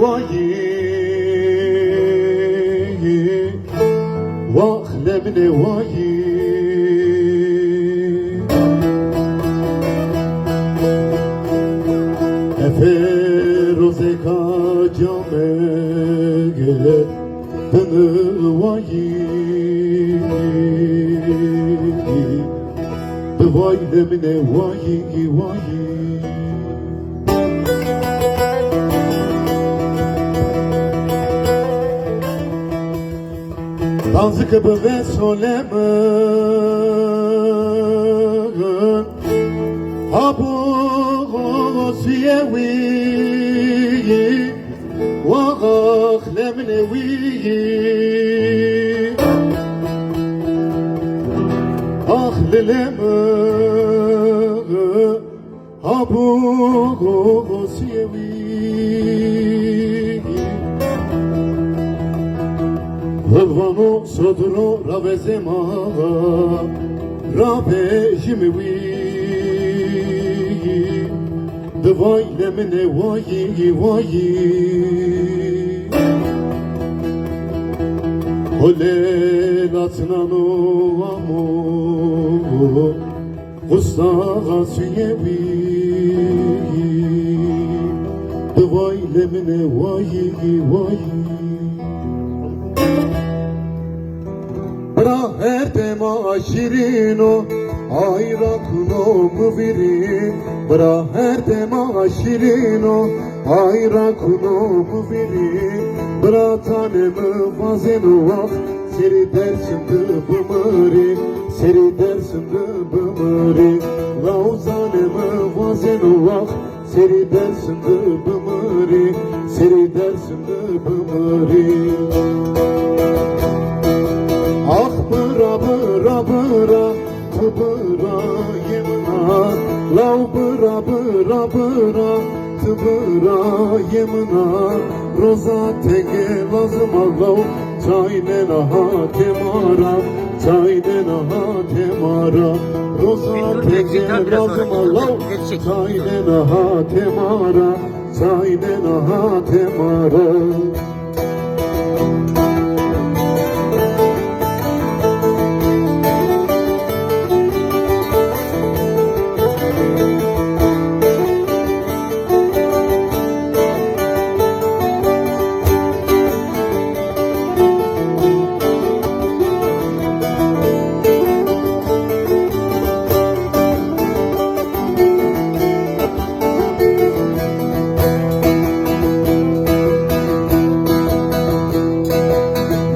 vayi Vah lemne vayi Eferoze kacame gelet Bını vayi Vay lemne vayi vayi Danzık ve solemın Abu siyevi Vağak lemnevi Ah lelemın Abu siyevi Vano sodro ravezema Rabe jimwi Devay lemne wayi wayi Hole latnano amo Gustaga suyewi Devay lemne wayi wayi Bra her tema şirino ayrakuno muvirin Bra her tema şirino ayrakuno muvirin Bra tanemi vazenu vak seri dersinde bımari Seri dersinde bımari Lauzanemi vazenu vak seri dersinde bımari Seri dersinde bımari Ah bıra bıra bıra tıbıra yemina Lav bıra bıra bıra tıbıra yemina Roza tege lazım allav çaynen aha temara Çaynen aha temara Roza tege lazım allav çaynen aha temara Çaynen aha temara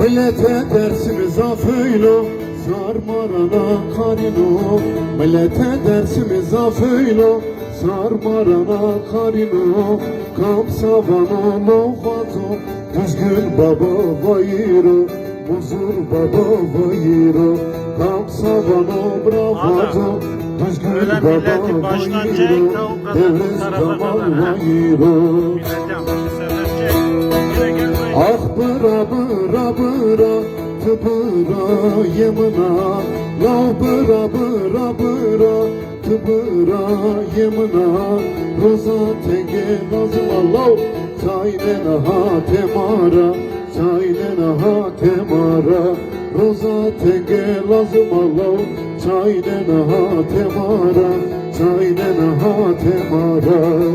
Millete dersimiz afıylo sarmarana karino Millete dersimiz afıylo sarmarana karino Kapsavano lofato düzgün baba vayiro Muzur baba vayiro Kapsavano bravato düzgün baba vayiro Devres baba vayiro Ah bıra bıra bıra tıbıra yemina Lav bıra bıra bıra tıbıra yemina Roza tege lazım allav çaynen aha temara Çaynen aha temara Roza tege lazım allav çaynen aha temara Çaynen aha temara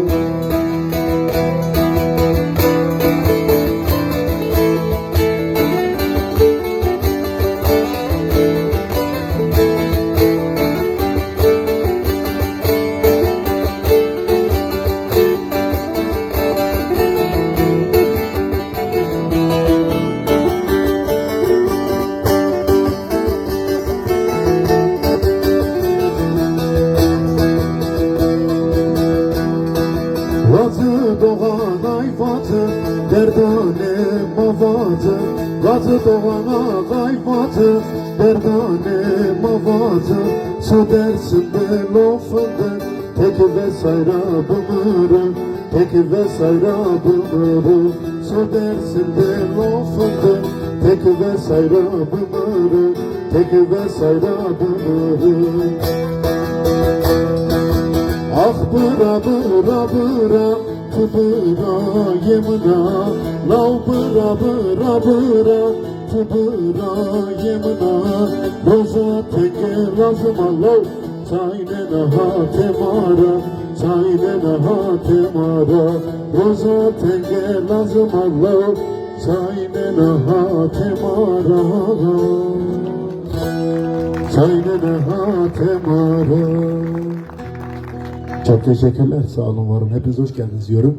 Doğan ayfatı, derdane mavatı Gazı doğana gayfatı, derdane mavatı Su dersinde lofunda, teki vesayra bımırı Teki vesayra bımırı Su dersinde lofunda, teki vesayra bımırı Teki vesayra bımırı Ah bıra bıra bıra tu bıra yemna lav bıra bıra bıra tu bıra yemna roza teke lazıma lav çayne naha temara çayne naha temara roza teke lazıma lav çayne naha temara çayne naha temara. Çok teşekkürler, sağ olun, varım. Hepiniz hoş geldiniz diyorum.